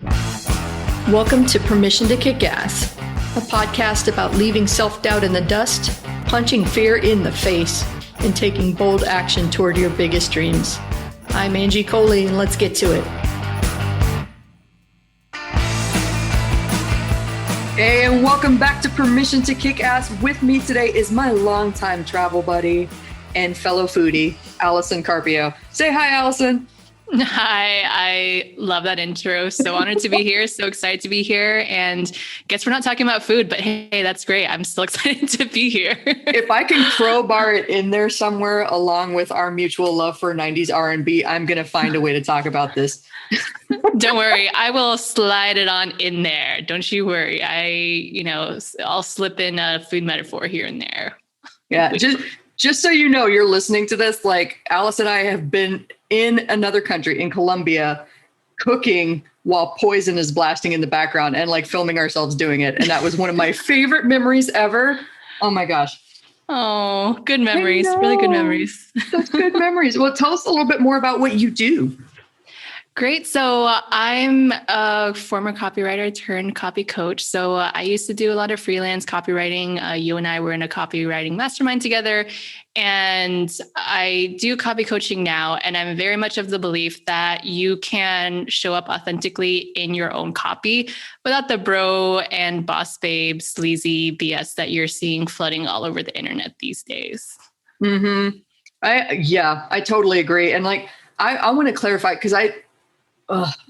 Welcome to Permission to Kick Ass, a podcast about leaving self-doubt in the dust, punching fear in the face, and taking bold action toward your biggest dreams. I'm Angie Coley, and let's get to it. Hey, and welcome back to Permission to Kick Ass. With me today is my longtime travel buddy and fellow foodie, Allison Carpio. Say hi, Allison. Hi, I love that intro. So honored to be here. So excited to be here. And guess we're not talking about food, but hey, that's great. I'm still excited to be here. If I can crowbar it in there somewhere along with our mutual love for 90s R&B, I'm going to find a way to talk about this. Don't worry. I will slide it on in there. Don't you worry. I'll slip in a food metaphor here and there. Yeah. Just so you know, you're listening to this, like Alice and I have been in another country, in Colombia, cooking while Poison is blasting in the background and like filming ourselves doing it. And that was one of my favorite memories ever. Oh my gosh. Oh, good memories. Really good memories. Such good memories. Well, tell us a little bit more about what you do. Great. So I'm a former copywriter turned copy coach. So I used to do a lot of freelance copywriting. You and I were in a copywriting mastermind together, and I do copy coaching now. And I'm very much of the belief that you can show up authentically in your own copy without the bro and boss babe sleazy BS that you're seeing flooding all over the internet these days. Mm-hmm. I totally agree. And like, I want to clarify, because I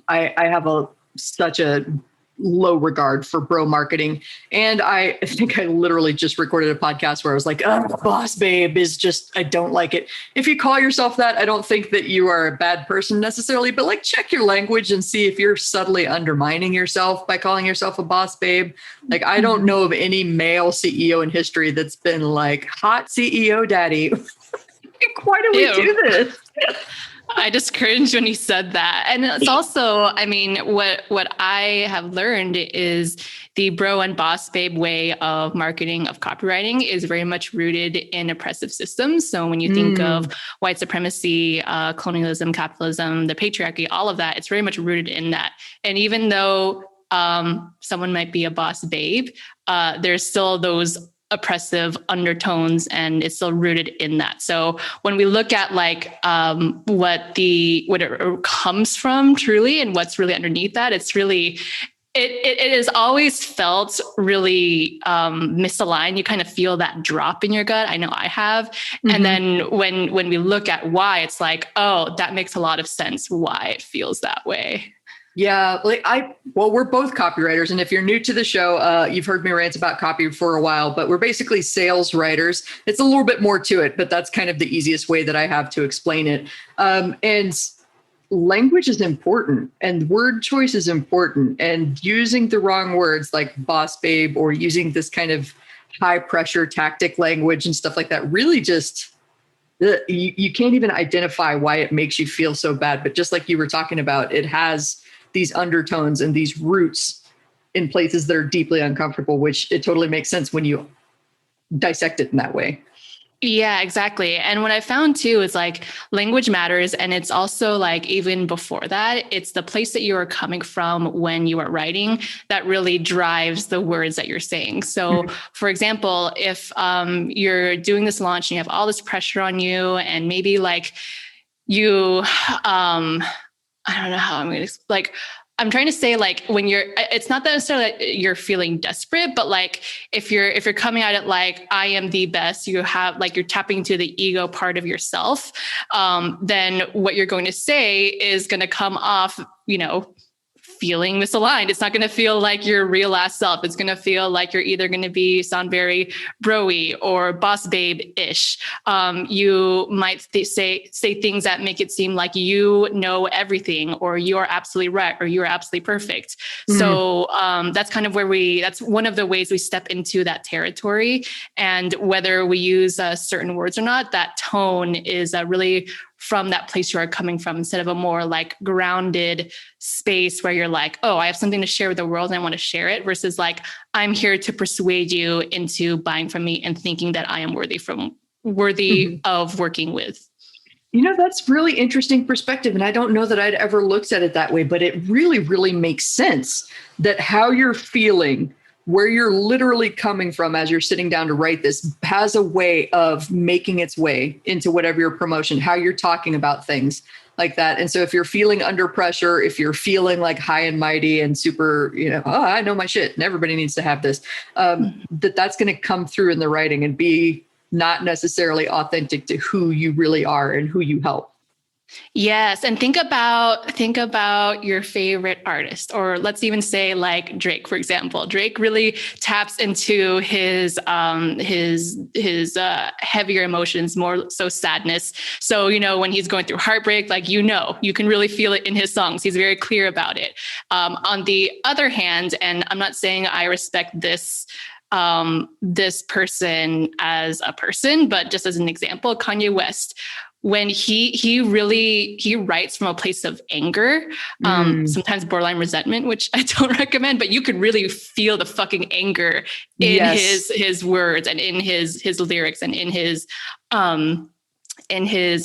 have such a low regard for bro marketing. And I think I literally just recorded a podcast where I was like, boss babe is just, I don't like it. If you call yourself that, I don't think that you are a bad person necessarily, but like check your language and see if you're subtly undermining yourself by calling yourself a boss babe. Like, I don't know of any male CEO in history that's been like, hot CEO daddy. Why do we do this? I just cringed when you said that. And it's also, I mean, what I have learned is the bro and boss babe way of marketing, of copywriting, is very much rooted in oppressive systems. So when you think of white supremacy, colonialism, capitalism, the patriarchy, all of that, it's very much rooted in that. And even though someone might be a boss babe, there's still those oppressive undertones, and it's still rooted in that. So when we look at like what it comes from truly and what's really underneath that, it's really it has always felt really misaligned. You kind of feel that drop in your gut. I know I have. Mm-hmm. And then when we look at why, it's like, oh, that makes a lot of sense why it feels that way. Yeah, we're both copywriters. And if you're new to the show, you've heard me rant about copy for a while, but we're basically sales writers. It's a little bit more to it, but that's kind of the easiest way that I have to explain it. And language is important, and word choice is important, and using the wrong words like boss babe or using this kind of high pressure tactic language and stuff like that really just, you can't even identify why it makes you feel so bad. But just like you were talking about, it has these undertones and these roots in places that are deeply uncomfortable, which it totally makes sense when you dissect it in that way. Yeah, exactly. And what I found too is like language matters. And it's also like, even before that, it's the place that you are coming from when you are writing that really drives the words that you're saying. So for example, if you're doing this launch and you have all this pressure on you, and maybe like you, I don't know how I'm going to like, I'm trying to say like when it's not necessarily that you're feeling desperate, but like if you're coming at it like I am the best, you have like, you're tapping into the ego part of yourself. Then what you're going to say is going to come off, feeling misaligned. It's not going to feel like your real ass self. It's going to feel like you're either going to sound very bro-y or boss babe-ish. You might say things that make it seem like you know everything, or you are absolutely right, or you are absolutely perfect. Mm-hmm. So that's kind of that's one of the ways we step into that territory. And whether we use certain words or not, that tone is really from that place you are coming from, instead of a more like grounded space where you're like, oh, I have something to share with the world and I want to share it, versus like, I'm here to persuade you into buying from me and thinking that I am worthy of working with. That's really interesting perspective. And I don't know that I'd ever looked at it that way, but it really, really makes sense that how you're feeling, where you're literally coming from as you're sitting down to write this, has a way of making its way into whatever your promotion, how you're talking about things like that. And so if you're feeling under pressure, if you're feeling like high and mighty and super, oh, I know my shit and everybody needs to have this, that's going to come through in the writing and be not necessarily authentic to who you really are and who you help. Yes. And think about your favorite artist, or let's even say like Drake, for example. Drake really taps into his heavier emotions, more so sadness. So, when he's going through heartbreak, like, you can really feel it in his songs. He's very clear about it. On the other hand, and I'm not saying I respect this person as a person, but just as an example, Kanye West, when he writes from a place of anger, sometimes borderline resentment, which I don't recommend, but you could really feel the fucking anger in his words and in his lyrics and in his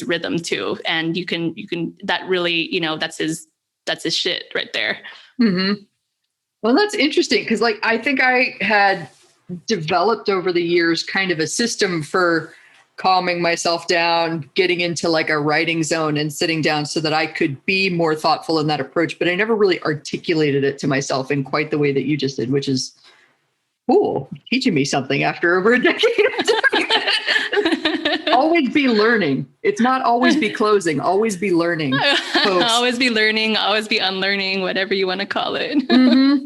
rhythm too. And you can that really, that's his shit right there. Mm-hmm. Well, that's interesting because I think I had developed over the years kind of a system for calming myself down, getting into a writing zone and sitting down so that I could be more thoughtful in that approach. But I never really articulated it to myself in quite the way that you just did, which is cool. Teaching me something after over a decade. Always be learning. It's not always be closing, always be learning. Always be learning, always be unlearning, whatever you want to call it. Mm-hmm.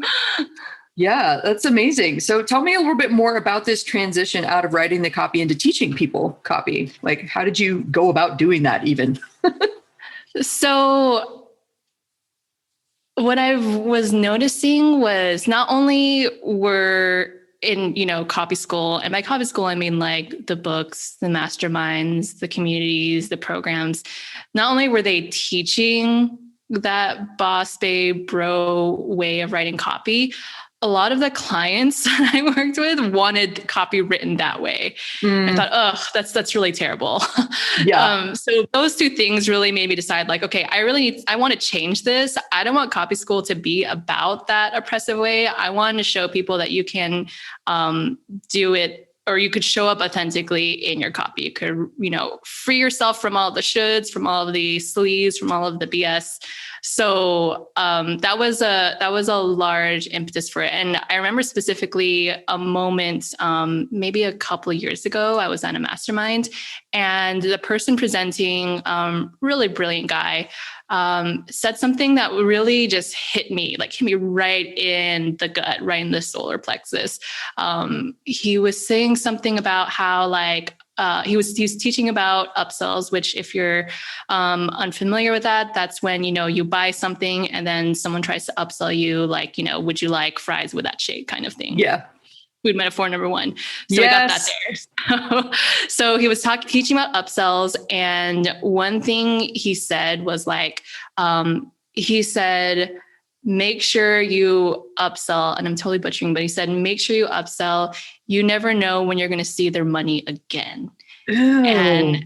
Yeah, that's amazing. So tell me a little bit more about this transition out of writing the copy into teaching people copy. How did you go about doing that even? So what I was noticing was not only were in, copy school, and by copy school, I mean the books, the masterminds, the communities, the programs, not only were they teaching that boss babe bro way of writing copy, a lot of the clients that I worked with wanted copy written that way. I thought, oh, that's really terrible. Yeah. So those two things really made me decide okay, I want to change this. I don't want copy school to be about that oppressive way. I want to show people that you can do it, or you could show up authentically in your copy. You could, free yourself from all the shoulds, from all of the sleaze, from all of the BS. So that was a large impetus for it. And I remember specifically a moment, maybe a couple of years ago, I was at a mastermind, and the person presenting, really brilliant guy, said something that really just hit me right in the gut, right in the solar plexus. He was saying something about how he was teaching about upsells, which if you're unfamiliar with that, that's when, you buy something and then someone tries to upsell you, would you like fries with that shake kind of thing? Yeah. Food metaphor number one. So I got that there. So he was teaching about upsells. And one thing he said was he said, make sure you upsell. And I'm totally butchering, but he said, make sure you upsell. You never know when you're going to see their money again. Ew. And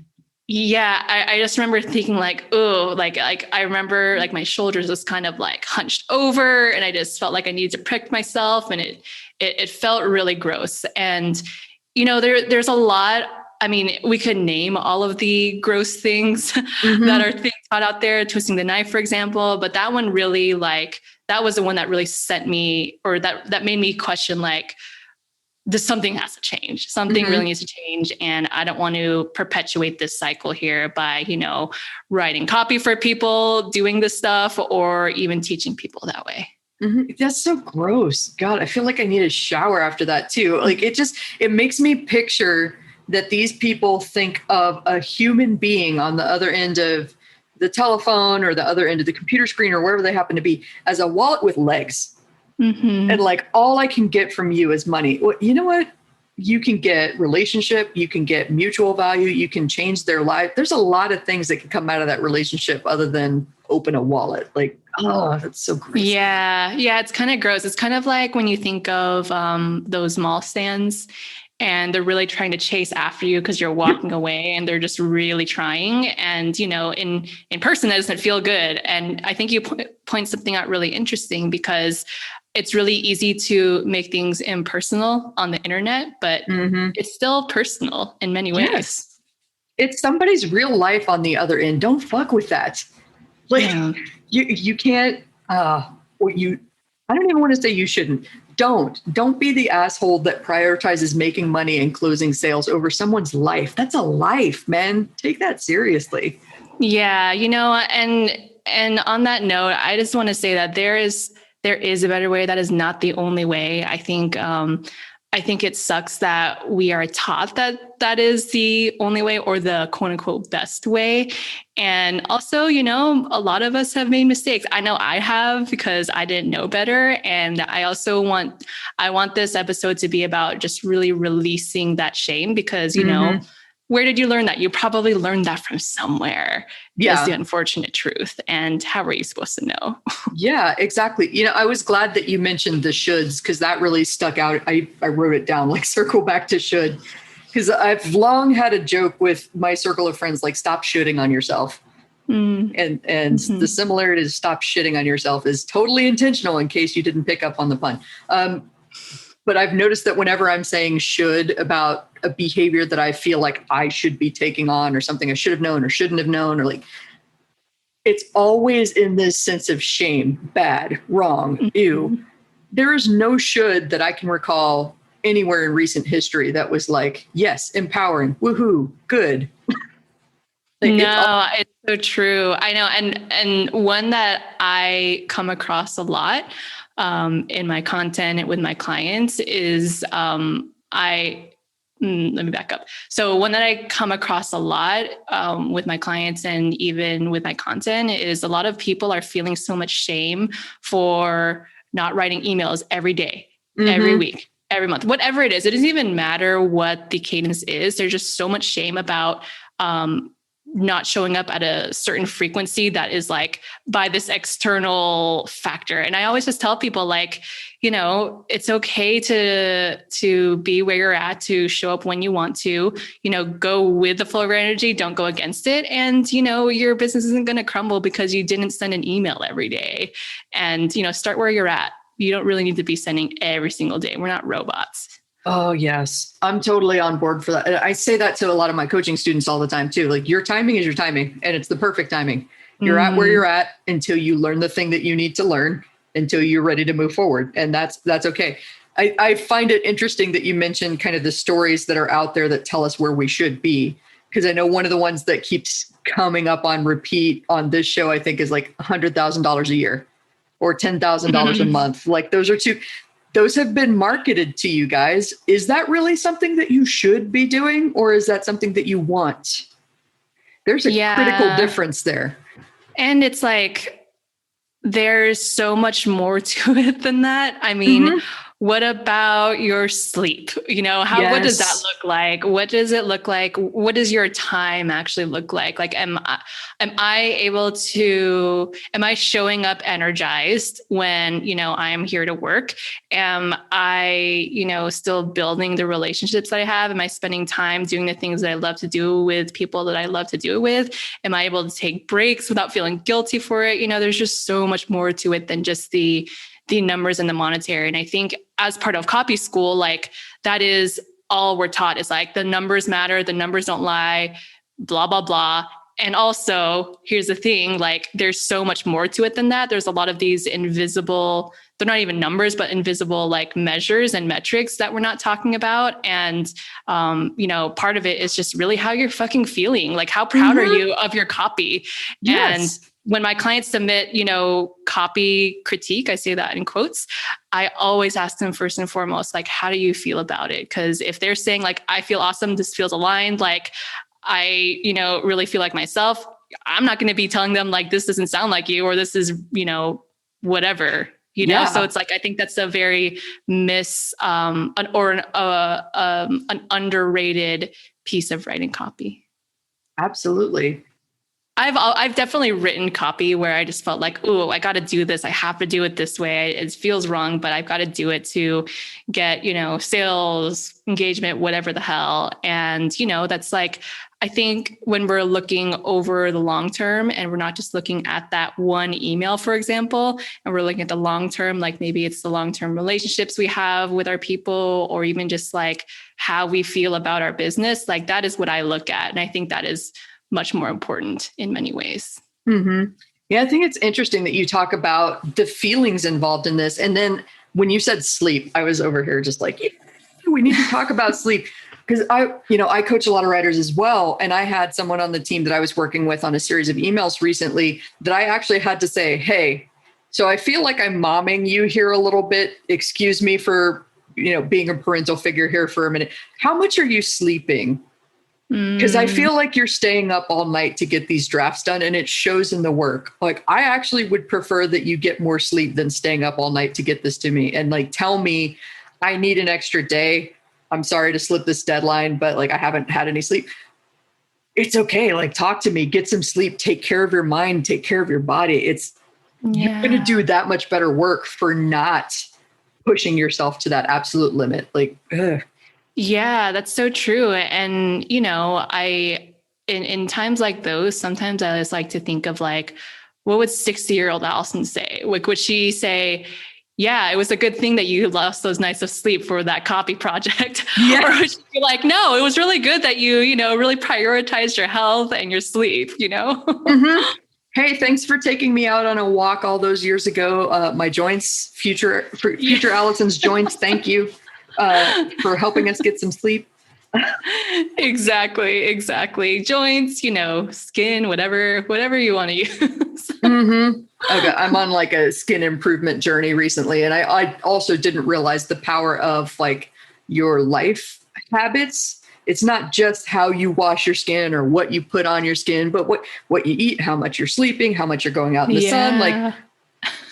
yeah, I just remember thinking I remember my shoulders was kind of hunched over, and I just felt like I needed to protect myself, and it felt really gross. And, there's a lot. I mean, we could name all of the gross things that are things out there, twisting the knife, for example. But that one really that was the one that really sent me, or that made me question, something has to change. Something really needs to change. And I don't want to perpetuate this cycle here by, writing copy for people, doing this stuff, or even teaching people that way. Mm-hmm. That's so gross. God, I feel like I need a shower after that too. It makes me picture that these people think of a human being on the other end of the telephone or the other end of the computer screen or wherever they happen to be as a wallet with legs. Mm-hmm. And all I can get from you is money. Well, you know what? You can get relationship, you can get mutual value, you can change their life. There's a lot of things that can come out of that relationship other than open a wallet. Oh, that's so gross. Yeah. Yeah. It's kind of gross. It's kind of like when you think of those mall stands, and they're really trying to chase after you because you're walking away, and they're just really trying. And, in person, that doesn't feel good. And I think you point something out really interesting, because it's really easy to make things impersonal on the internet, but it's still personal in many ways. Yes. It's somebody's real life on the other end. Don't fuck with that. Like, you can't, I don't even want to say you shouldn't. Don't be the asshole that prioritizes making money and closing sales over someone's life. That's a life, man. Take that seriously. Yeah. And on that note, I just want to say that there is a better way. That is not the only way. I think it sucks that we are taught that is the only way, or the quote unquote best way. And also, a lot of us have made mistakes. I know I have, because I didn't know better. And I also want this episode to be about just really releasing that shame, because, where did you learn that? You probably learned that from somewhere. Yeah. Is the unfortunate truth. And how are you supposed to know? Yeah, exactly. I was glad that you mentioned the shoulds, because that really stuck out. I wrote it down, like, circle back to should, because I've long had a joke with my circle of friends, like, stop shooting on yourself. And the similarity to stop shitting on yourself is totally intentional, in case you didn't pick up on the pun. But I've noticed that whenever I'm saying should about a behavior that I feel like I should be taking on, or something I should have known or shouldn't have known, or like, it's always in this sense of shame, bad, wrong, ew. There is no should that I can recall anywhere in recent history that was like, yes, empowering, woohoo, good. Like, it's so true. I know. And one that I come across a lot in my content and with my clients is let me back up. So one that I come across a lot with my clients, and even with my content, is a lot of people are feeling so much shame for not writing emails every day, every week, every month, whatever it is. It doesn't even matter what the cadence is. There's just so much shame about not showing up at a certain frequency that is like by this external factor. And I always just tell people, like, it's okay to be where you're at, to show up when you want to, go with the flow of your energy, don't go against it. And, your business isn't going to crumble because you didn't send an email every day. And, start where you're at. You don't really need to be sending every single day. We're not robots. Oh, yes. I'm totally on board for that. I say that to a lot of my coaching students all the time too. Like, your timing is your timing, and it's the perfect timing. You're at where you're at until you learn the thing that you need to learn, until you're ready to move forward. And that's okay. I find it interesting that you mentioned kind of the stories that are out there that tell us where we should be. Because I know one of the ones that keeps coming up on repeat on this show, I think, is like $100,000 a year or $10,000 a month. Like, those have been marketed to you guys. Is that really something that you should be doing, or is that something that you want? There's a critical difference there. And it's like, there's so much more to it than that. I mean, what about your sleep? What does that look like? What does it look like? What does your time actually look like? Like, am I showing up energized when, I'm here to work? Am I, still building the relationships that I have? Am I spending time doing the things that I love to do with people that I love to do it with? Am I able to take breaks without feeling guilty for it? There's just so much more to it than just the numbers and the monetary. And I think as part of copy school, like, that is all we're taught, is like, the numbers matter, the numbers don't lie, blah, blah, blah. And also, here's the thing, like, there's so much more to it than that. There's a lot of these invisible, they're not even numbers, but invisible, like, measures and metrics that we're not talking about. And, part of it is just really how you're fucking feeling. Like, how proud are you of your copy? Yes. And when my clients submit, copy critique, I say that in quotes, I always ask them first and foremost, like, how do you feel about it? Because if they're saying, like, I feel awesome, this feels aligned, like, I, really feel like myself, I'm not going to be telling them, like, this doesn't sound like you, or this is, whatever, So it's like, I think that's a very an underrated piece of writing copy. Absolutely. I've definitely written copy where I just felt like, oh, I got to do this. I have to do it this way. It feels wrong, but I've got to do it to get, sales, engagement, whatever the hell. And, that's like, I think when we're looking over the long term and we're not just looking at that one email, for example, and we're looking at the long term, like maybe it's the long-term relationships we have with our people, or even just like how we feel about our business, like that is what I look at. And I think that is much more important in many ways. Mm-hmm. Yeah, I think it's interesting that you talk about the feelings involved in this. And then when you said sleep, I was over here just like, yeah, we need to talk about sleep. Because I coach a lot of writers as well. And I had someone on the team that I was working with on a series of emails recently that I actually had to say, hey, so I feel like I'm momming you here a little bit. Excuse me for, being a parental figure here for a minute. How much are you sleeping? Because I feel like you're staying up all night to get these drafts done, and it shows in the work. Like, I actually would prefer that you get more sleep than staying up all night to get this to me. And like, tell me I need an extra day. I'm sorry to slip this deadline, but like, I haven't had any sleep. It's okay. Like, talk to me, get some sleep, take care of your mind, take care of your body. You're going to do that much better work for not pushing yourself to that absolute limit. Like, ugh. Yeah, that's so true. And, in times like those, sometimes I just like to think of like, what would 60-year-old Allison say? Like, would she say, yeah, it was a good thing that you lost those nights of sleep for that copy project? Yeah. Or would she be like, no, it was really good that you, really prioritized your health and your sleep, Mm-hmm. Hey, thanks for taking me out on a walk all those years ago. My joints, future Allison's joints. Thank you. For helping us get some sleep. Exactly. Joints, skin, whatever you want to use. Mm-hmm. Okay. I'm on like a skin improvement journey recently. And I also didn't realize the power of like your life habits. It's not just how you wash your skin or what you put on your skin, but what you eat, how much you're sleeping, how much you're going out in the sun, like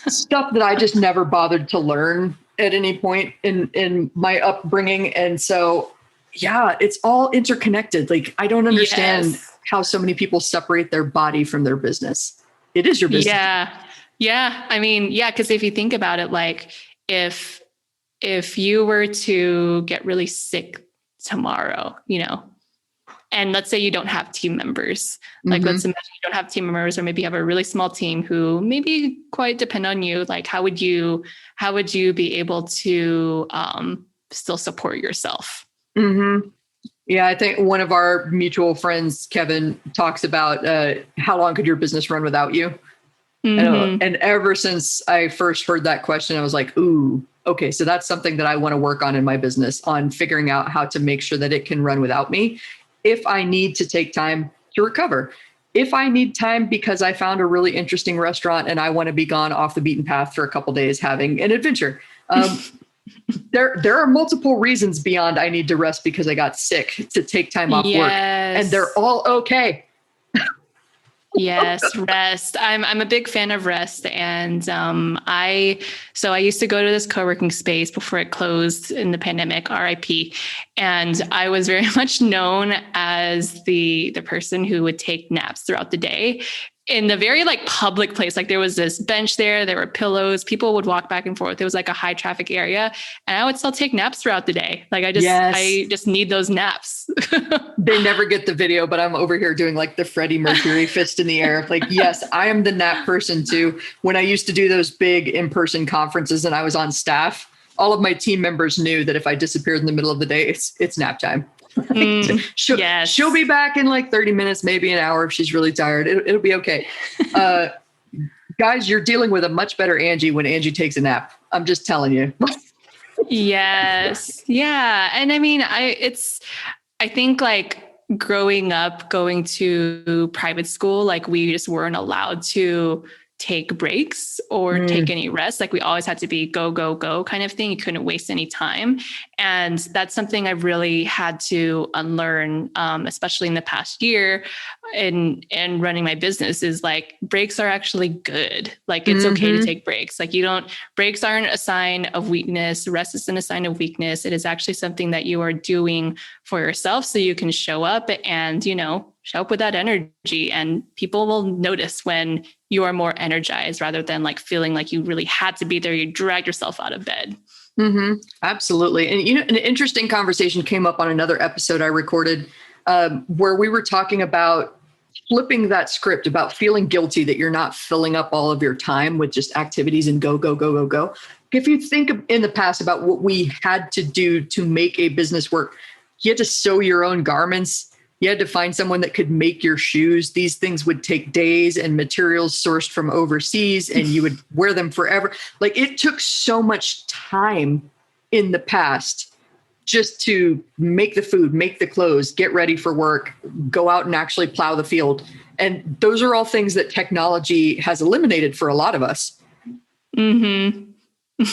stuff that I just never bothered to learn at any point in my upbringing. And so, yeah, it's all interconnected. Like, I don't understand how so many people separate their body from their business. It is your business. Yeah. I mean, because if you think about it, like if you were to get really sick tomorrow, and let's say you don't have team members, like let's imagine you don't have team members, or maybe you have a really small team who maybe quite depend on you. Like, how would you be able to still support yourself? Mm-hmm. Yeah, I think one of our mutual friends, Kevin, talks about how long could your business run without you? Mm-hmm. And ever since I first heard that question, I was like, ooh, okay, so that's something that I want to work on in my business, on figuring out how to make sure that it can run without me. If I need to take time to recover, if I need time because I found a really interesting restaurant and I want to be gone off the beaten path for a couple of days having an adventure. There are multiple reasons beyond I need to rest because I got sick to take time off work, and they're all okay. Yes, rest. I'm a big fan of rest. And I used to go to this co-working space before it closed in the pandemic, RIP. And I was very much known as the person who would take naps throughout the day in the very like public place. Like, there was this bench there were pillows, people would walk back and forth. It was like a high traffic area, and I would still take naps throughout the day. Like, I just need those naps. They never get the video, but I'm over here doing like the Freddie Mercury fist in the air. Like, yes, I am the nap person too. When I used to do those big in-person conferences and I was on staff, all of my team members knew that if I disappeared in the middle of the day, it's nap time. She'll be back in like 30 minutes, maybe an hour if she's really tired. It'll be okay. Guys, you're dealing with a much better Angie when Angie takes a nap. I'm just telling you. Yes. Yeah. And I mean, I think like growing up, going to private school, like we just weren't allowed to take breaks or take any rest. Like, we always had to be go, go, go kind of thing. You couldn't waste any time. And that's something I've really had to unlearn, especially in the past year and running my business, is like, breaks are actually good. Like, it's okay to take breaks. Like, breaks aren't a sign of weakness. Rest isn't a sign of weakness. It is actually something that you are doing for yourself so you can show up and, show up with that energy, and people will notice when you are more energized rather than like feeling like you really had to be there. You dragged yourself out of bed. Mm-hmm. Absolutely. And, an interesting conversation came up on another episode I recorded where we were talking about flipping that script about feeling guilty that you're not filling up all of your time with just activities and go, go, go, go, go. If you think in the past about what we had to do to make a business work, you had to sew your own garments. You had to find someone that could make your shoes. These things would take days and materials sourced from overseas, and you would wear them forever. Like, it took so much time in the past just to make the food, make the clothes, get ready for work, go out and actually plow the field. And those are all things that technology has eliminated for a lot of us. Mm-hmm.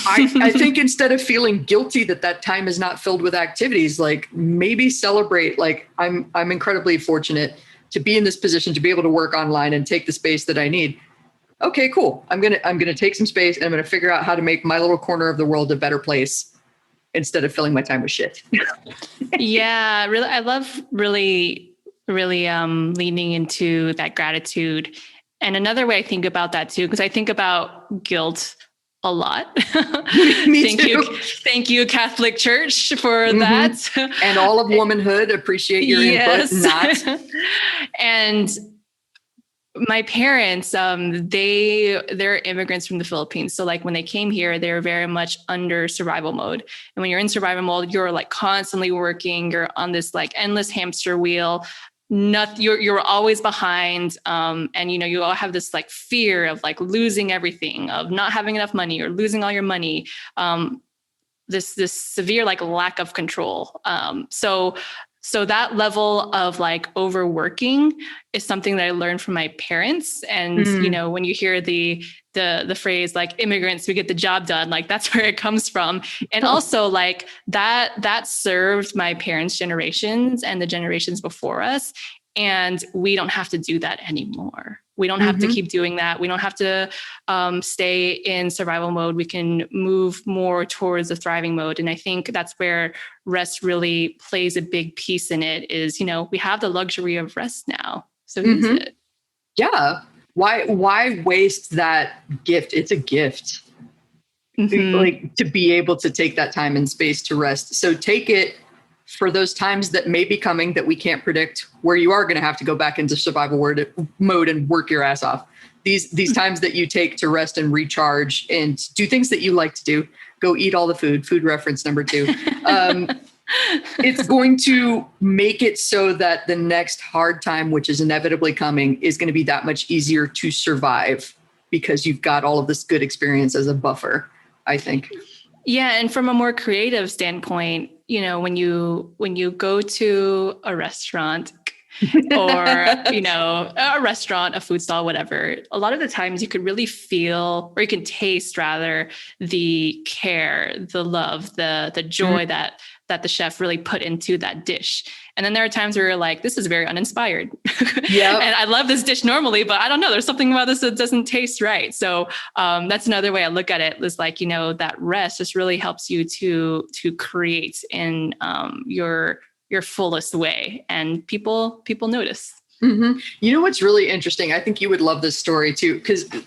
I think instead of feeling guilty that time is not filled with activities, like maybe celebrate, like I'm incredibly fortunate to be in this position, to be able to work online and take the space that I need. Okay, cool. I'm going to take some space and I'm going to figure out how to make my little corner of the world a better place instead of filling my time with shit. Yeah, really. I love really leaning into that gratitude. And another way I think about that too, because I think about guilt a lot. Me too. Thank you, Catholic Church, for that. And all of womanhood. Appreciate your input. Not. And my parents, they're immigrants from the Philippines. So like when they came here, they were very much under survival mode. And when you're in survival mode, you're like constantly working. You're on this like endless hamster wheel. You're always behind. And you all have this like fear of like losing everything, of not having enough money or losing all your money. This severe like lack of control. So that level of like overworking is something that I learned from my parents. And, when you hear the phrase like immigrants, we get the job done, like that's where it comes from. And also like that served my parents' generations and the generations before us. And we don't have to do that anymore. We don't have to keep doing that. We don't have to stay in survival mode. We can move more towards a thriving mode. And I think that's where rest really plays a big piece in it is, we have the luxury of rest now. So use it. Yeah. Why waste that gift? It's a gift. Like to be able to take that time and space to rest. So take it for those times that may be coming that we can't predict, where you are going to have to go back into survival mode and work your ass off. These times that you take to rest and recharge and do things that you like to do. Go eat all the food reference number 2. It's going to make it so that the next hard time, which is inevitably coming, is going to be that much easier to survive because you've got all of this good experience as a buffer, I think. Yeah. And from a more creative standpoint, when you go to a restaurant or, a restaurant, a food stall, whatever, a lot of the times you could really feel, or you can taste rather, the care, the love, the joy that the chef really put into that dish. And then there are times where you're like, this is very uninspired. Yeah. And I love this dish normally, but I don't know, there's something about this that doesn't taste right. So that's another way I look at it, is like, that rest just really helps you to create in your fullest way, and people notice. You know what's really interesting? I think you would love this story too,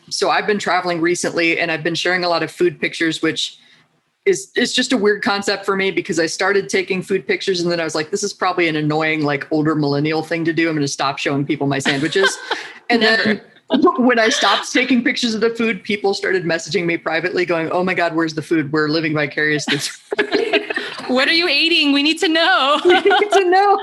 so I've been traveling recently and I've been sharing a lot of food pictures, which is just a weird concept for me, because I started taking food pictures and then I was like, this is probably an annoying, like older millennial thing to do. I'm going to stop showing people my sandwiches. And then when I stopped taking pictures of the food, people started messaging me privately going, oh my God, where's the food? We're living vicariously. What are you eating? We need to know. We need to know.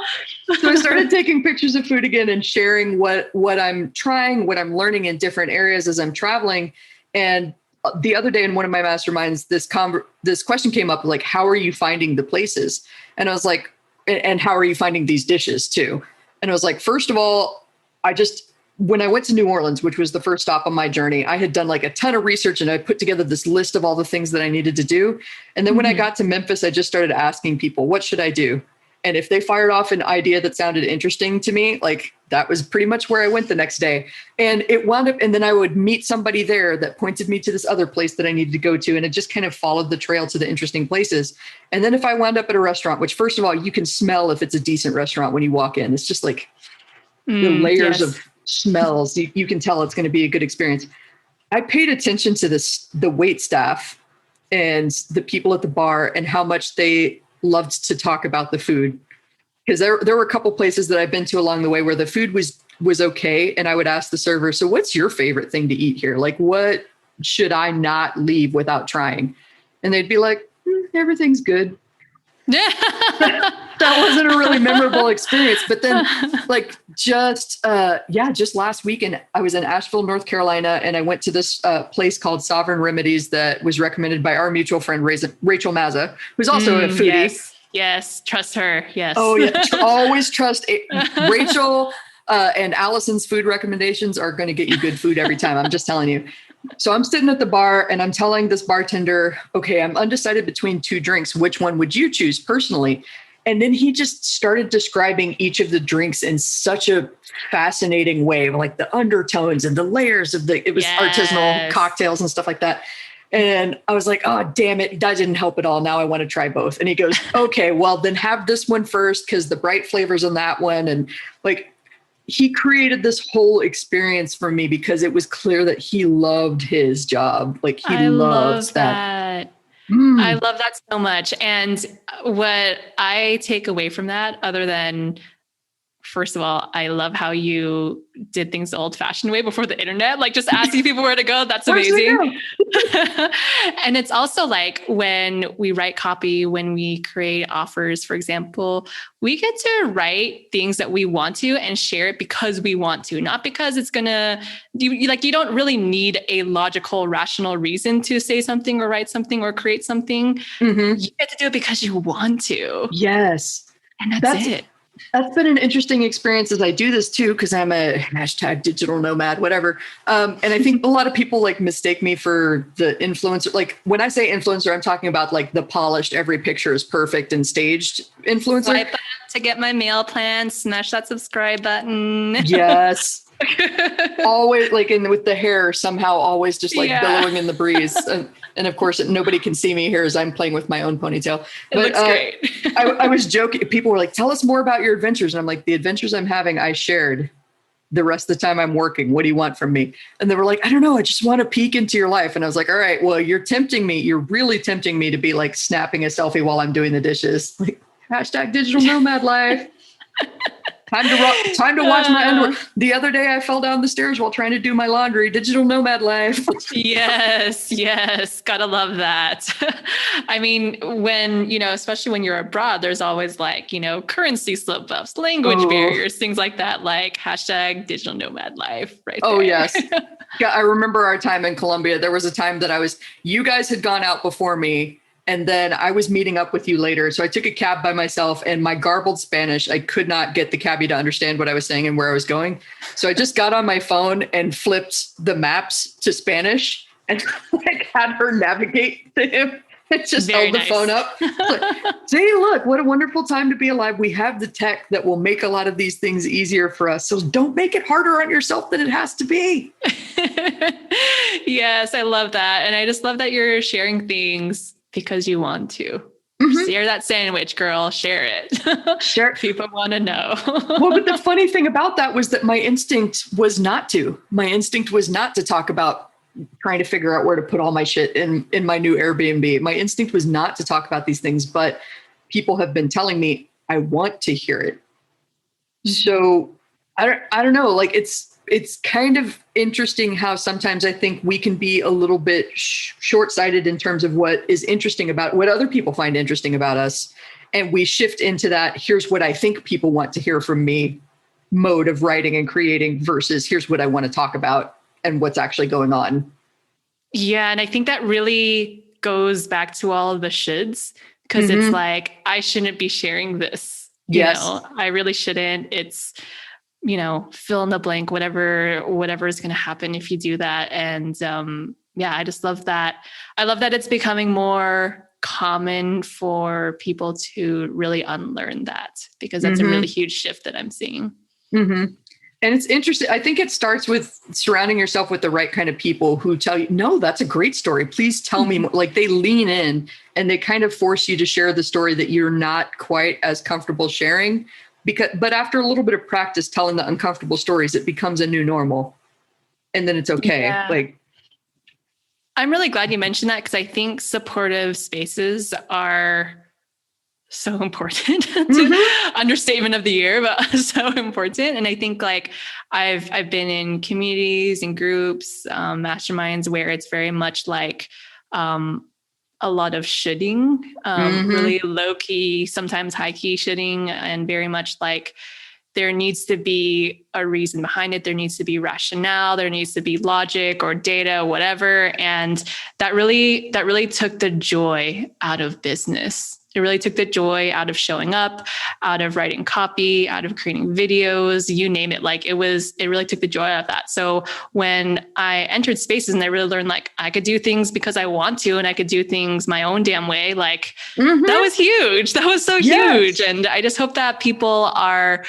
So I started taking pictures of food again and sharing what I'm trying, what I'm learning in different areas as I'm traveling. And the other day in one of my masterminds, this question came up, like, how are you finding the places? And I was like, and how are you finding these dishes too? And I was like, first of all, when I went to New Orleans, which was the first stop on my journey, I had done like a ton of research and I put together this list of all the things that I needed to do. And then when I got to Memphis, I just started asking people, what should I do? And if they fired off an idea that sounded interesting to me, like that was pretty much where I went the next day. And it wound up, and then I would meet somebody there that pointed me to this other place that I needed to go to. And it just kind of followed the trail to the interesting places. And then if I wound up at a restaurant, which first of all, you can smell if it's a decent restaurant when you walk in, it's just like, the layers Yes. of smells. You can tell it's going to be a good experience. I paid attention to the wait staff and the people at the bar and how much they loved to talk about the food. Because there were a couple places that I've been to along the way where the food was okay. And I would ask the server, so what's your favorite thing to eat here? Like, what should I not leave without trying? And they'd be like, everything's good. That wasn't a really memorable experience. But then like just last weekend, I was in Asheville, North Carolina, and I went to this place called Sovereign Remedies that was recommended by our mutual friend, Rachel Mazza, who's also a foodie. Yes. Trust her. Yes. Oh yeah. Always trust Rachel and Allison's food recommendations are going to get you good food every time. I'm just telling you. So I'm sitting at the bar and I'm telling this bartender, okay, I'm undecided between two drinks. Which one would you choose personally? And then he just started describing each of the drinks in such a fascinating way, like the undertones and the layers of it was artisanal cocktails and stuff like that. And I was like, oh, damn it. That didn't help at all. Now I want to try both. And he goes, okay, well then have this one first because the bright flavors on that one. And like, he created this whole experience for me because it was clear that he loved his job. Like he loves that. I love that so much. And what I take away from that, other than, first of all, I love how you did things the old fashioned way before the internet, like just asking people where to go. That's amazing. And it's also like when we write copy, when we create offers, for example, we get to write things that we want to and share it because we want to, not because it's going to, you don't really need a logical, rational reason to say something or write something or create something. You get to do it because you want to. Yes. And that's it. That's been an interesting experience as I do this too, because I'm a #digital nomad, whatever. And I think a lot of people like mistake me for the influencer. Like when I say influencer, I'm talking about like the polished, every picture is perfect and staged influencer. Swipe up to get my mail plan, smash that subscribe button. Yes. Always like with the hair somehow always just like billowing in the breeze. And of course, nobody can see me here as I'm playing with my own ponytail. It looks great. I was joking. People were like, tell us more about your adventures. And I'm like, the adventures I'm having, I shared. The rest of the time I'm working. What do you want from me? And they were like, I don't know. I just want to peek into your life. And I was like, all right, well, you're tempting me. You're really tempting me to be like snapping a selfie while I'm doing the dishes. Like #digital nomad life. Time to watch my underwear. The other day I fell down the stairs while trying to do my laundry. Digital nomad life. Yes. Gotta love that. I mean, when, especially when you're abroad, there's always like, currency slip ups, language barriers, things like that, like #digital nomad life. Right. Oh, there. yes. Yeah. I remember our time in Colombia. There was a time that you guys had gone out before me. And then I was meeting up with you later. So I took a cab by myself and my garbled Spanish, I could not get the cabbie to understand what I was saying and where I was going. So I just got on my phone and flipped the maps to Spanish and like had her navigate to him and just held the phone up. Like, see, look, what a wonderful time to be alive. We have the tech that will make a lot of these things easier for us. So don't make it harder on yourself than it has to be. Yes, I love that. And I just love that you're sharing things because you want to. Share that sandwich, girl. Share it. Share. People want to know. Well, but the funny thing about that was that my instinct was not to. My instinct was not to talk about trying to figure out where to put all my shit in my new Airbnb. My instinct was not to talk about these things, but people have been telling me I want to hear it. So I don't know. Like it's kind of interesting how sometimes I think we can be a little bit short-sighted in terms of what is interesting about what other people find interesting about us. And we shift into that, here's what I think people want to hear from me mode of writing and creating versus here's what I want to talk about and what's actually going on. Yeah. And I think that really goes back to all of the shoulds because it's like, I shouldn't be sharing this. Yes. I really shouldn't. It's, fill in the blank, whatever is going to happen if you do that. And I just love that. I love that it's becoming more common for people to really unlearn that because that's a really huge shift that I'm seeing. And it's interesting. I think it starts with surrounding yourself with the right kind of people who tell you, no, that's a great story. Please tell me more. Like they lean in and they kind of force you to share the story that you're not quite as comfortable sharing. but after a little bit of practice telling the uncomfortable stories, it becomes a new normal. And then it's okay. Yeah. Like, I'm really glad you mentioned that, because I think supportive spaces are so important to understatement of the year, but so important. And I think like I've been in communities and groups, masterminds where it's very much like a lot of shoulding, really low key, sometimes high key shoulding, and very much like there needs to be a reason behind it. There needs to be rationale. There needs to be logic or data, whatever. And that really took the joy out of business. It really took the joy out of showing up, out of writing copy, out of creating videos, you name it. Like it really took the joy out of that. So when I entered spaces and I really learned like I could do things because I want to, and I could do things my own damn way, like that was huge. That was so huge. And I just hope that people are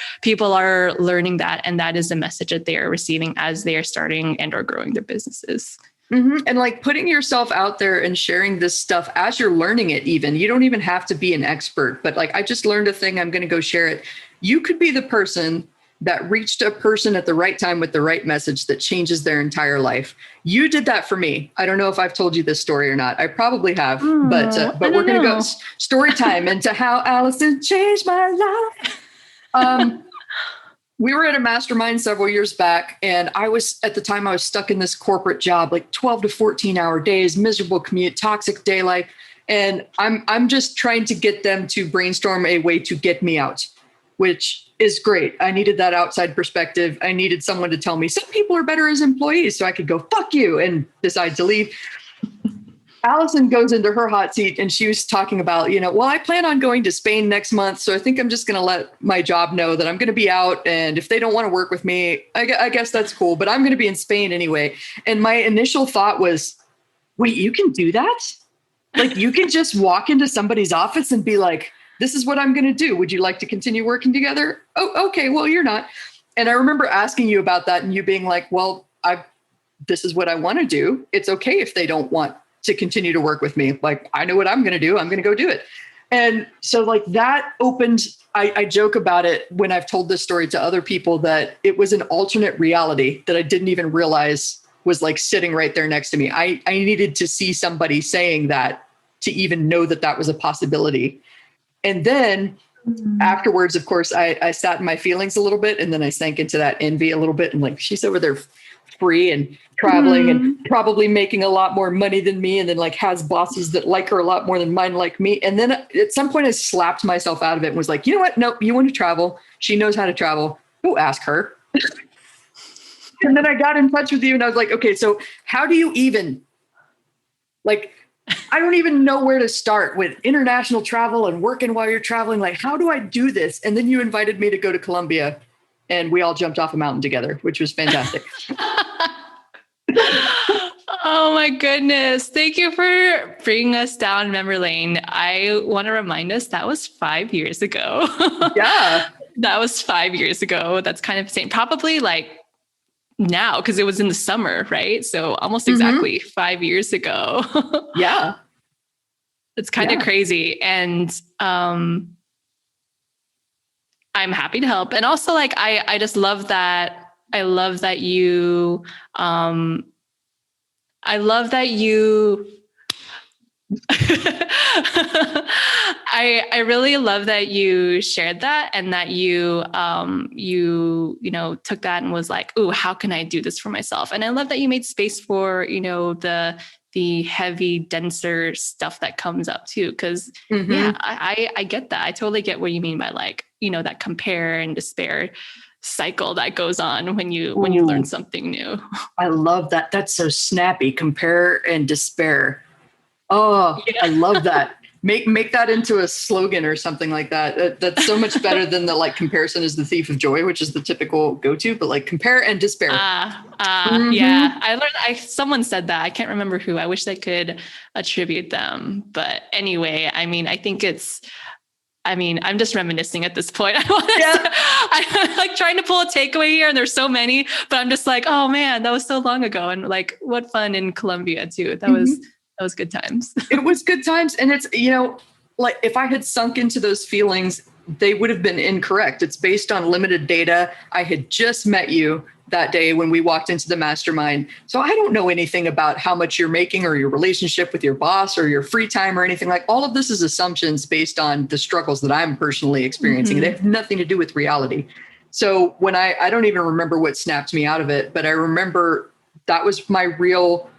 learning that. And that is the message that they are receiving as they are starting and or growing their businesses. And like putting yourself out there and sharing this stuff as you're learning it, even you don't even have to be an expert, but like, I just learned a thing, I'm going to go share it. You could be the person that reached a person at the right time with the right message that changes their entire life. You did that for me. I don't know if I've told you this story or not. I probably have, but we're going to go story time into how Allison changed my life. We were at a mastermind several years back, and at the time I was stuck in this corporate job, like 12 to 14 hour days, miserable commute, toxic day life. And I'm just trying to get them to brainstorm a way to get me out, which is great. I needed that outside perspective. I needed someone to tell me some people are better as employees, so I could go, fuck you, and decide to leave. Allison goes into her hot seat and she was talking about, well, I plan on going to Spain next month. So I think I'm just going to let my job know that I'm going to be out. And if they don't want to work with me, I guess that's cool, but I'm going to be in Spain anyway. And my initial thought was, wait, you can do that? Like you can just walk into somebody's office and be like, this is what I'm going to do. Would you like to continue working together? Oh, okay. Well, you're not. And I remember asking you about that and you being like, well, this is what I want to do. It's okay if they don't want to continue to work with me. Like, I know what I'm going to do. I'm going to go do it. And so like that opened, I joke about it when I've told this story to other people, that it was an alternate reality that I didn't even realize was like sitting right there next to me. I needed to see somebody saying that to even know that that was a possibility. And then afterwards, of course, I sat in my feelings a little bit, and then I sank into that envy a little bit. And like, she's over there free and traveling and probably making a lot more money than me, and then like has bosses that like her a lot more than mine like me. And then at some point I slapped myself out of it and was like, you know what? No, you want to travel. She knows how to travel. Go ask her. And then I got in touch with you and I was like, okay, so how do you even, like, I don't even know where to start with international travel and working while you're traveling. Like, how do I do this? And then you invited me to go to Colombia and we all jumped off a mountain together, which was fantastic. Oh my goodness. Thank you for bringing us down memory lane. I want to remind us that was 5 years ago. Yeah. That was 5 years ago. That's kind of insane. Probably like now, because it was in the summer, right? So almost exactly 5 years ago. Yeah. It's kind of crazy. And I'm happy to help. And also like, I just love that. I love that you, I really love that you shared that, and that you took that and was like, "Ooh, how can I do this for myself?" And I love that you made space for, the heavy, denser stuff that comes up too. Cause I get that. I totally get what you mean by like, that compare and despair cycle that goes on when you learn something new. I love that. That's so snappy. Compare and despair. Oh, yeah. I love that. Make that into a slogan or something like that. That's so much better than the like comparison is the thief of joy, which is the typical go-to, but like compare and despair. Yeah. I learned, someone said that. I can't remember who. I wish I could attribute them. But anyway, I mean, I think I'm just reminiscing at this point. I'm like trying to pull a takeaway here, and there's so many, but I'm just like, oh man, that was so long ago. And like, what fun in Colombia too. That was good times. It was good times. And it's, like if I had sunk into those feelings they would have been incorrect. It's based on limited data. I had just met you that day when we walked into the mastermind. So I don't know anything about how much you're making or your relationship with your boss or your free time or anything. Like, all of this is assumptions based on the struggles that I'm personally experiencing. They have nothing to do with reality. So when I don't even remember what snapped me out of it, but I remember that was my real,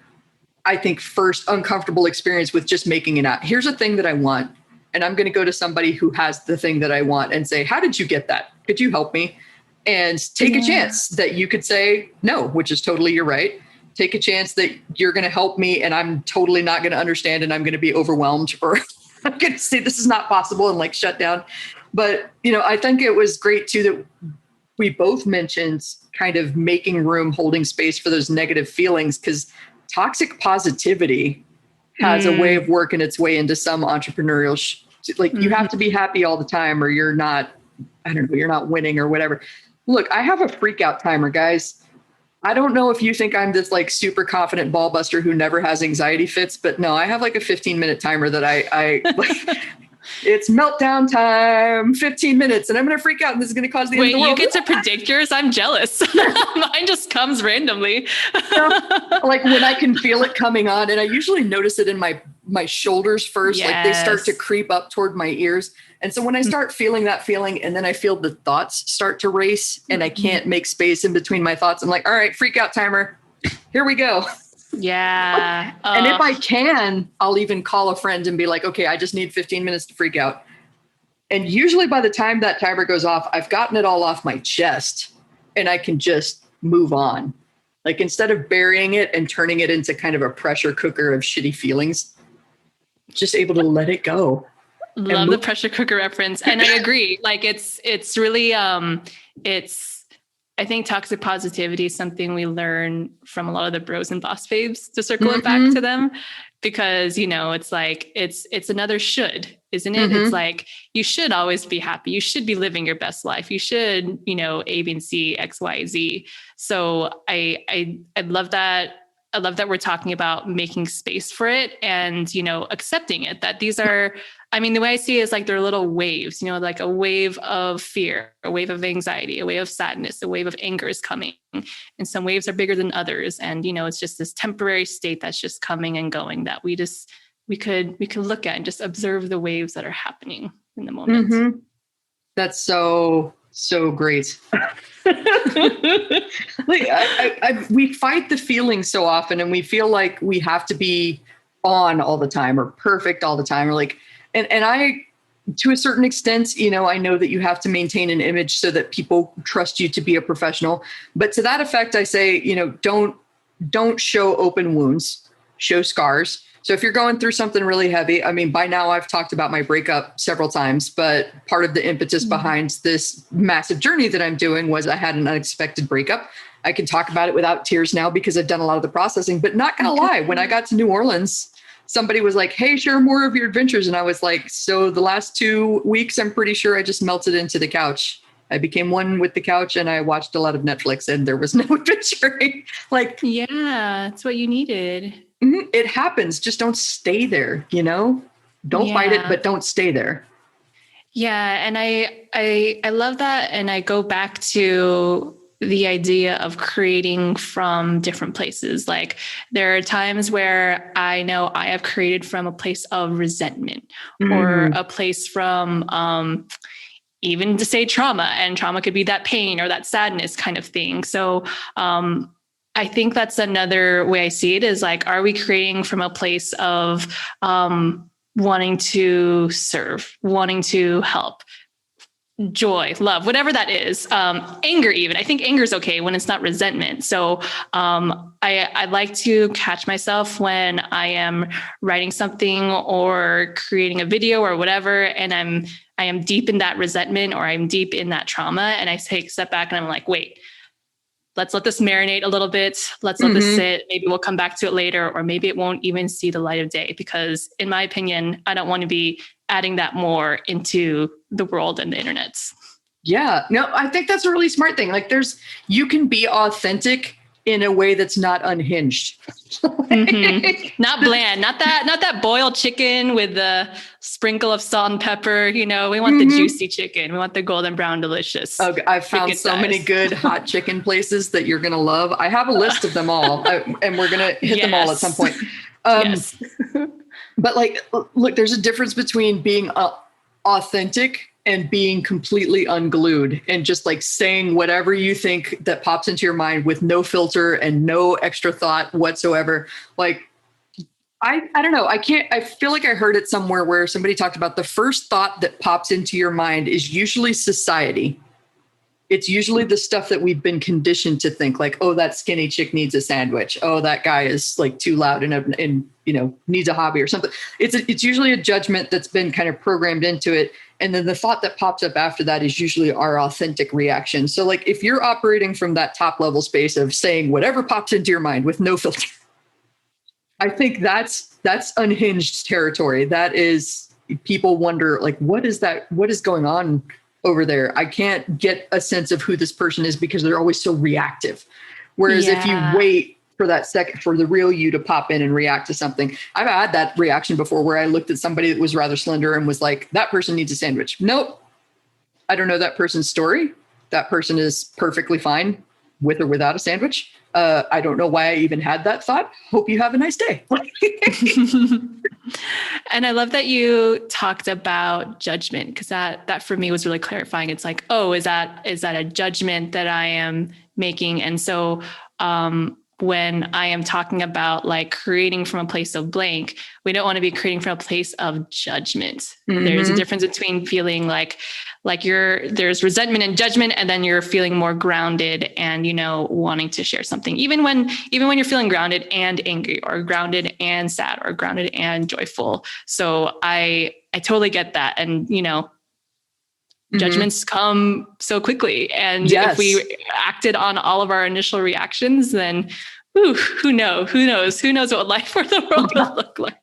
I think, first uncomfortable experience with just making it out. Here's a thing that I want. And I'm going to go to somebody who has the thing that I want and say, how did you get that? Could you help me? And take a chance that you could say no, which is totally your right. Take a chance that you're going to help me and I'm totally not going to understand and I'm going to be overwhelmed, or I'm going to say this is not possible and like shut down. But, I think it was great too that we both mentioned kind of making room, holding space for those negative feelings, because toxic positivity has a way of working its way into some entrepreneurial, you have to be happy all the time or you're not, you're not winning or whatever. Look, I have a freak out timer, guys. I don't know if you think I'm this like super confident ball buster who never has anxiety fits, but no, I have like a 15-minute timer that I like. It's meltdown time, 15 minutes, and I'm going to freak out and this is going to cause the end of the world. Wait, you get to predict yours? I'm jealous. Mine just comes randomly. Like when I can feel it coming on, and I usually notice it in my shoulders first, like they start to creep up toward my ears. And so when I start feeling that feeling and then I feel the thoughts start to race and I can't make space in between my thoughts, I'm like, all right, freak out timer. Here we go. Yeah. And if I can, I'll even call a friend and be like, okay, I just need 15 minutes to freak out. And usually by the time that timer goes off, I've gotten it all off my chest and I can just move on. Like instead of burying it and turning it into kind of a pressure cooker of shitty feelings, just able to let it go. Love the pressure cooker reference. And I agree. Like it's really, I think toxic positivity is something we learn from a lot of the bros and boss babes, to circle it back to them, because, it's like, it's another should, isn't it? It's like, you should always be happy. You should be living your best life. You should, A, B, and C, X, Y, Z. So I love that. I love that we're talking about making space for it and, accepting it, that these are, the way I see it is like they're little waves, like a wave of fear, a wave of anxiety, a wave of sadness, a wave of anger is coming. And some waves are bigger than others. And, it's just this temporary state that's just coming and going that we could look at and just observe the waves that are happening in the moment. That's so great. We fight the feelings so often and we feel like we have to be on all the time or perfect all the time, or like, and I, to a certain extent, I know that you have to maintain an image so that people trust you to be a professional. But to that effect, I say, don't show open wounds, show scars. So if you're going through something really heavy, by now I've talked about my breakup several times, but part of the impetus behind this massive journey that I'm doing was I had an unexpected breakup. I can talk about it without tears now because I've done a lot of the processing, but not going to lie, when I got to New Orleans, somebody was like, hey, share more of your adventures. And I was like, so the last 2 weeks, I'm pretty sure I just melted into the couch. I became one with the couch and I watched a lot of Netflix and there was no adventuring. Like, yeah, that's what you needed. It happens. Just don't stay there, Don't fight it, but don't stay there. Yeah. And I love that. And I go back to the idea of creating from different places. Like there are times where I know I have created from a place of resentment or a place from, even to say trauma, and trauma could be that pain or that sadness kind of thing. So, I think that's another way I see it is like, are we creating from a place of wanting to serve, wanting to help, joy, love, whatever that is, anger even. I think anger is okay when it's not resentment. So I like to catch myself when I am writing something or creating a video or whatever, and I am deep in that resentment or I'm deep in that trauma, and I take a step back and I'm like, wait, let's let this marinate a little bit. Let's let this sit. Maybe we'll come back to it later, or maybe it won't even see the light of day, because in my opinion, I don't want to be adding that more into the world and the internet. Yeah, no, I think that's a really smart thing. Like you can be authentic in a way that's not unhinged. Not bland, not that boiled chicken with the sprinkle of salt and pepper. We want the juicy chicken. We want the golden brown delicious. Oh, I've found so many good hot chicken places that you're going to love. I have a list of them all, and we're going to hit them all at some point. Yes. But like, look, there's a difference between being authentic and being completely unglued and just like saying whatever you think that pops into your mind with no filter and no extra thought whatsoever. Like, I don't know. I feel like I heard it somewhere where somebody talked about the first thought that pops into your mind is usually society. It's usually the stuff that we've been conditioned to think, like, oh, that skinny chick needs a sandwich. Oh, that guy is like too loud and needs a hobby or something. It's usually a judgment that's been kind of programmed into it. And then the thought that pops up after that is usually our authentic reaction. So like if you're operating from that top level space of saying whatever pops into your mind with no filter, I think that's unhinged territory. That is, people wonder like, what is that? What is going on over there? I can't get a sense of who this person is because they're always so reactive. Whereas if you wait for that second, for the real you to pop in and react to something. I've had that reaction before where I looked at somebody that was rather slender and was like, that person needs a sandwich. Nope. I don't know that person's story. That person is perfectly fine with or without a sandwich. I don't know why I even had that thought. Hope you have a nice day. And I love that you talked about judgment, because that for me was really clarifying. It's like, oh, is that a judgment that I am making? And so, when I am talking about like creating from a place of blank, we don't want to be creating from a place of judgment. There's a difference between feeling like there's resentment and judgment, and then you're feeling more grounded and, wanting to share something, even when you're feeling grounded and angry, or grounded and sad, or grounded and joyful. So I totally get that. And, judgments come so quickly. And if we acted on all of our initial reactions, then who knows what life or the world would look like.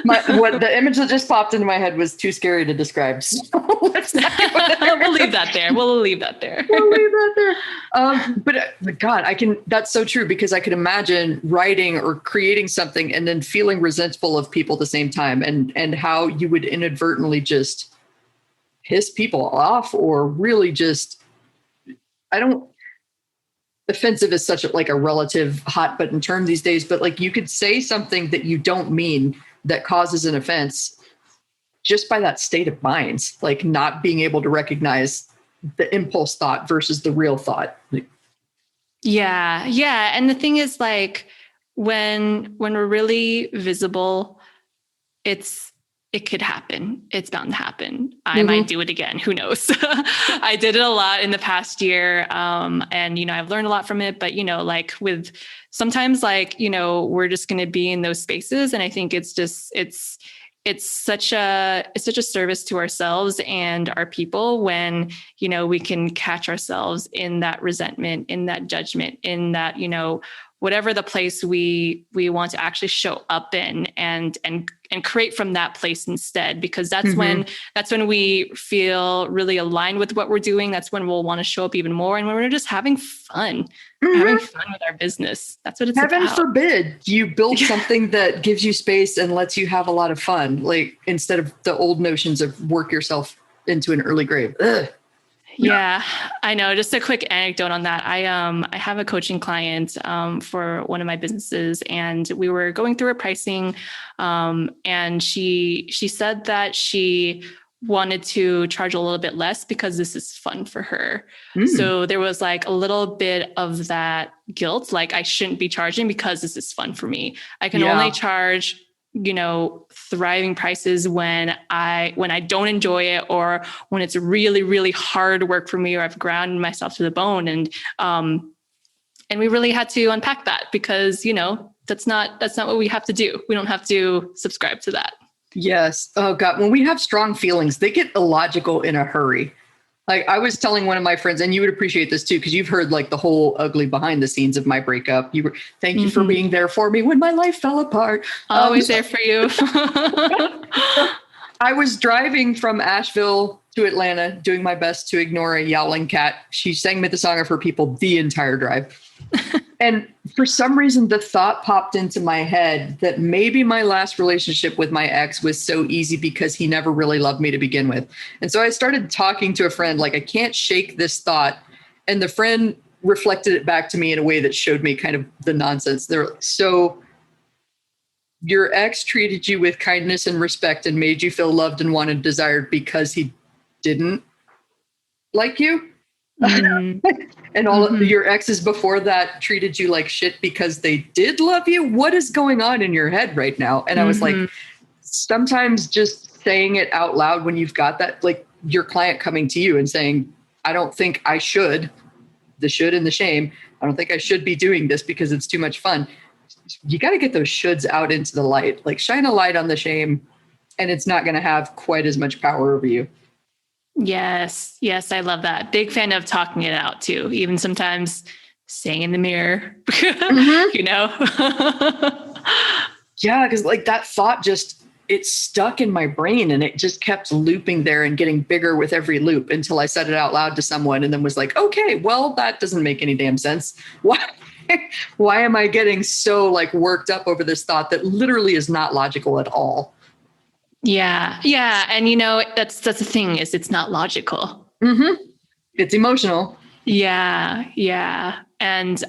What the image that just popped into my head was too scary to describe. So let's not we'll leave that there. But God, that's so true, because I could imagine writing or creating something and then feeling resentful of people at the same time, and how you would inadvertently just piss people off, or really just, offensive is such a relative hot button term these days, but like you could say something that you don't mean that causes an offense just by that state of mind, like not being able to recognize the impulse thought versus the real thought. Yeah. And the thing is, like, when we're really visible, it could happen. It's bound to happen. I might do it again. Who knows? I did it a lot in the past year. And, I've learned a lot from it, but, with sometimes we're just going to be in those spaces. And I think it's such a service to ourselves and our people when, we can catch ourselves in that resentment, in that judgment, in that, whatever the place we want to actually show up in, and create from that place instead, because that's when we feel really aligned with what we're doing. That's when we'll want to show up even more. And when we're just having fun, having fun with our business. That's what it's about. Heaven forbid you build something that gives you space and lets you have a lot of fun, like instead of the old notions of work yourself into an early grave. Ugh. Yeah, I know. Just a quick anecdote on that. I have a coaching client for one of my businesses, and we were going through her pricing, and she said that she wanted to charge a little bit less because this is fun for her. So there was like a little bit of that guilt, like I shouldn't be charging because this is fun for me. I can only charge thriving prices when I don't enjoy it, or when it's really, really hard work for me, or I've grounded myself to the bone. And we really had to unpack that, because, that's not what we have to do. We don't have to subscribe to that. Yes. Oh God. When we have strong feelings, they get illogical in a hurry. Like I was telling one of my friends, and you would appreciate this too, because you've heard like the whole ugly behind the scenes of my breakup. Thank you for being there for me when my life fell apart. Always there for you. I was driving from Asheville to Atlanta, doing my best to ignore a yowling cat. She sang me the song of her people the entire drive. And for some reason, the thought popped into my head that maybe my last relationship with my ex was so easy because he never really loved me to begin with. And so I started talking to a friend, like, I can't shake this thought. And the friend reflected it back to me in a way that showed me kind of the nonsense. They're so your ex treated you with kindness and respect and made you feel loved and wanted, desired because he didn't like you. Mm-hmm. And all of your exes before that treated you like shit because they did love you. What is going on in your head right now? And I was like, sometimes just saying it out loud when you've got that, like your client coming to you and saying, I don't think I should, the should and the shame. I don't think I should be doing this because it's too much fun. You got to get those shoulds out into the light, like shine a light on the shame, and it's not going to have quite as much power over you. Yes. Yes. I love that. Big fan of talking it out too. Even sometimes saying in the mirror, you know? Yeah. Cause like that thought just, it stuck in my brain and it just kept looping there and getting bigger with every loop until I said it out loud to someone and then was like, okay, well, that doesn't make any damn sense. Why am I getting so like worked up over this thought that literally is not logical at all? Yeah. Yeah. And you know, that's the thing is it's not logical. It's emotional. Yeah. Yeah. And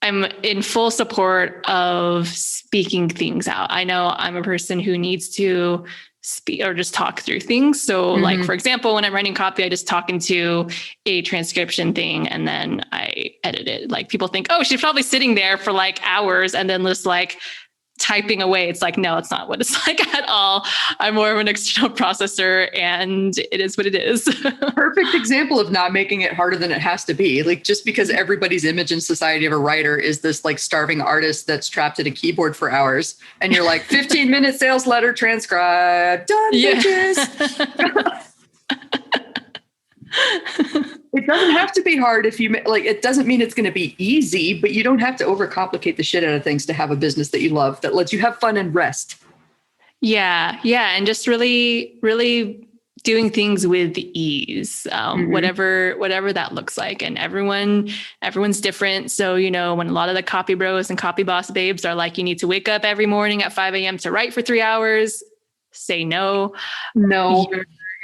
I'm in full support of speaking things out. I know I'm a person who needs to speak or just talk through things. So like, for example, when I'm writing copy, I just talk into a transcription thing and then I edit it. Like people think, oh, she's probably sitting there for like hours and then just like typing away. It's like, no, it's not what it's like at all. I'm more of an external processor and it is what it is. Perfect example of not making it harder than it has to be. Like just because everybody's image in society of a writer is this like starving artist that's trapped at a keyboard for hours. And you're like 15-minute sales letter transcribed, done, bitches. It doesn't have to be hard if you like, it doesn't mean it's going to be easy, but you don't have to overcomplicate the shit out of things to have a business that you love that lets you have fun and rest. Yeah. Yeah. And just really, really doing things with ease, whatever that looks like. And everyone's different. So, you know, when a lot of the copy bros and copy boss babes are like, you need to wake up every morning at 5 a.m. to write for 3 hours, say no.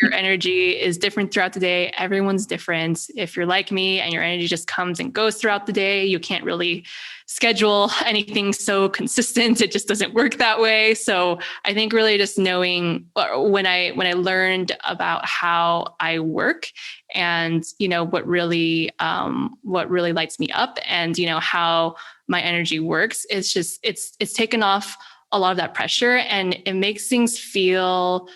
Your energy is different throughout the day. Everyone's different. If you're like me and your energy just comes and goes throughout the day, you can't really schedule anything so consistent. It just doesn't work that way. So I think really just knowing when I learned about how I work and, you know, what really lights me up and, you know, how my energy works, it's just, it's taken off a lot of that pressure and it makes things feel,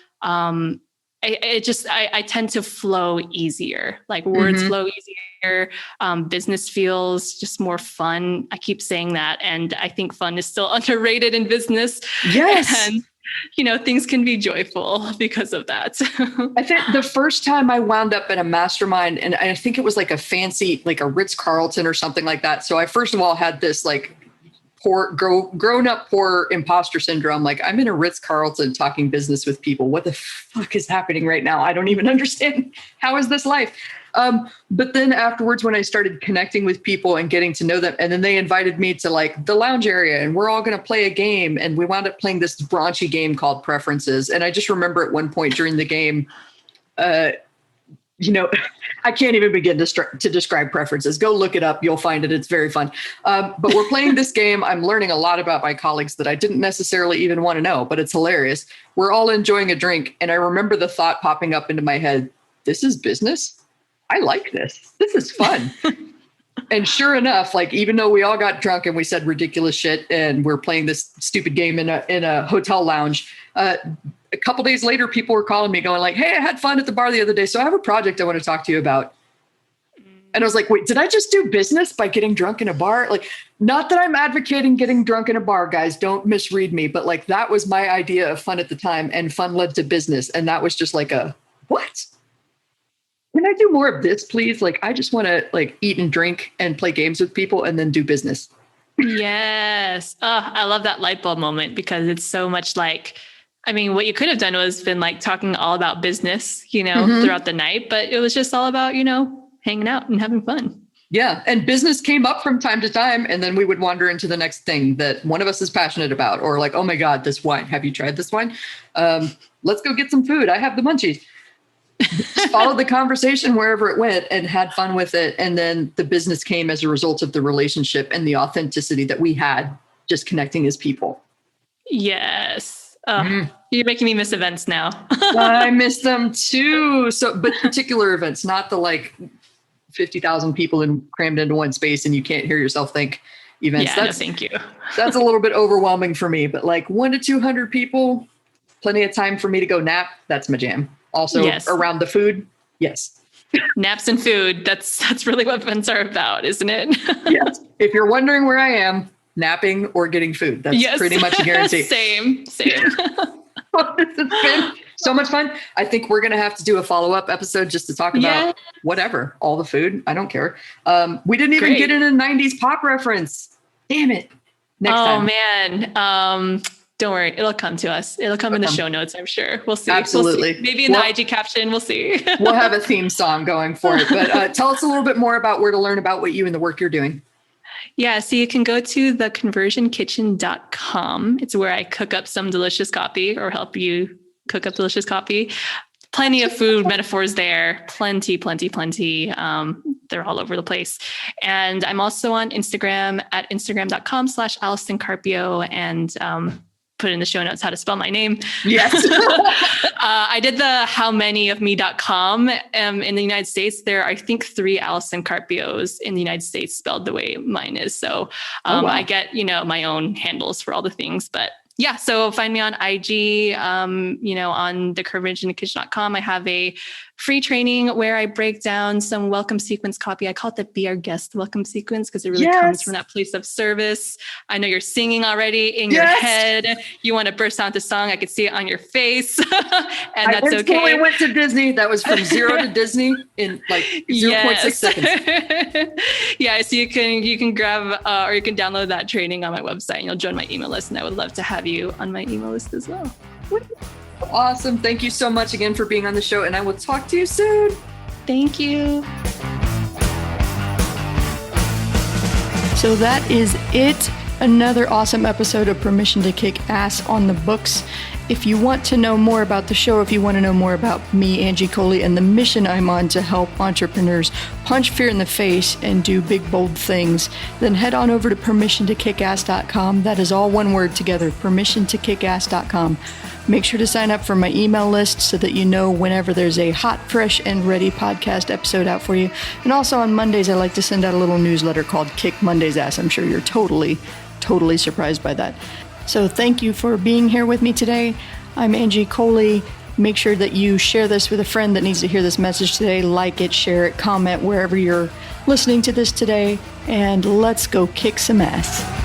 I tend to flow easier, like words flow easier. Business feels just more fun. I keep saying that. And I think fun is still underrated in business. Yes. And, you know, things can be joyful because of that. I think the first time I wound up in a mastermind, and I think it was like a fancy, like a Ritz-Carlton or something like that. So I first of all had this like grown up poor imposter syndrome. Like I'm in a Ritz-Carlton talking business with people. What the fuck is happening right now? I don't even understand. How is this life? But then afterwards, when I started connecting with people and getting to know them, and then they invited me to like the lounge area and we're all going to play a game. And we wound up playing this raunchy game called Preferences. And I just remember at one point during the game, you know, I can't even begin to describe preferences. Go look it up. You'll find it. It's very fun. But we're playing this game. I'm learning a lot about my colleagues that I didn't necessarily even want to know, but it's hilarious. We're all enjoying a drink. And I remember the thought popping up into my head, this is business. I like this. This is fun. And sure enough, like, even though we all got drunk and we said ridiculous shit and we're playing this stupid game in a hotel lounge, a couple days later, people were calling me going like, hey, I had fun at the bar the other day. So I have a project I want to talk to you about. And I was like, wait, did I just do business by getting drunk in a bar? Like, not that I'm advocating getting drunk in a bar, guys, don't misread me. But like, that was my idea of fun at the time, and fun led to business. And that was just like what? Can I do more of this, please? Like, I just want to like eat and drink and play games with people and then do business. Yes. Oh, I love that light bulb moment because it's so much like I mean, what you could have done was been like talking all about business, throughout the night, but it was just all about, hanging out and having fun. Yeah. And business came up from time to time. And then we would wander into the next thing that one of us is passionate about, or like, oh my God, this wine. Have you tried this wine? Let's go get some food. I have the munchies. Just followed the conversation wherever it went and had fun with it. And then the business came as a result of the relationship and the authenticity that we had just connecting as people. Yes. You're making me miss events now. I miss them too. But particular events, not the like 50,000 people crammed into one space and you can't hear yourself think events. Yeah, no, thank you. That's a little bit overwhelming for me, but like 100 to 200 people, plenty of time for me to go nap. That's my jam. Also around the food. Yes. Naps and food. That's really what events are about, isn't it? Yes. If you're wondering where I am, napping or getting food. That's pretty much a guarantee. Same. It's been so much fun. I think we're going to have to do a follow-up episode just to talk about whatever, all the food. I don't care. We didn't even get in a 90s pop reference. Damn it. Next time. Oh man. Don't worry. It'll come to us. It'll come in the show notes, I'm sure. We'll see. Absolutely. We'll see. Maybe in the IG caption. We'll see. We'll have a theme song going for it. But tell us a little bit more about where to learn about what you and the work you're doing. Yeah, so you can go to theconversionkitchen.com. It's where I cook up some delicious coffee or help you cook up delicious coffee. Plenty of food metaphors there. Plenty. They're all over the place. And I'm also on Instagram at instagram.com/Allison Carpio and put in the show notes how to spell my name. Yes. I did the howmanyofme.com. In the United States, there are, I think, 3 Allison Carpios in the United States spelled the way mine is. So I get, my own handles for all the things. But yeah, so find me on IG, on theconversionkitchen.com. I have a free training where I break down some welcome sequence copy. I call it the Be Our Guest welcome sequence because it really comes from that place of service. I know you're singing already in your head. You want to burst out into song. I could see it on your face. And that's okay. I went to Disney. That was from 0 to Disney in like 0.6 seconds. Yeah, so you can grab or you can download that training on my website and you'll join my email list. And I would love to have you on my email list as well. Awesome. Thank you so much again for being on the show, and I will talk to you soon. Thank you. So that is it. Another awesome episode of Permission to Kick Ass on the books. If you want to know more about the show, if you want to know more about me, Angie Coley, and the mission I'm on to help entrepreneurs punch fear in the face and do big, bold things, then head on over to permissiontokickass.com. That is all one word together, permissiontokickass.com. Make sure to sign up for my email list so that you know whenever there's a hot, fresh, and ready podcast episode out for you. And also on Mondays, I like to send out a little newsletter called Kick Monday's Ass. I'm sure you're totally surprised by that. So thank you for being here with me today. I'm Angie Coley. Make sure that you share this with a friend that needs to hear this message today. Like it, share it, comment wherever you're listening to this today. And let's go kick some ass.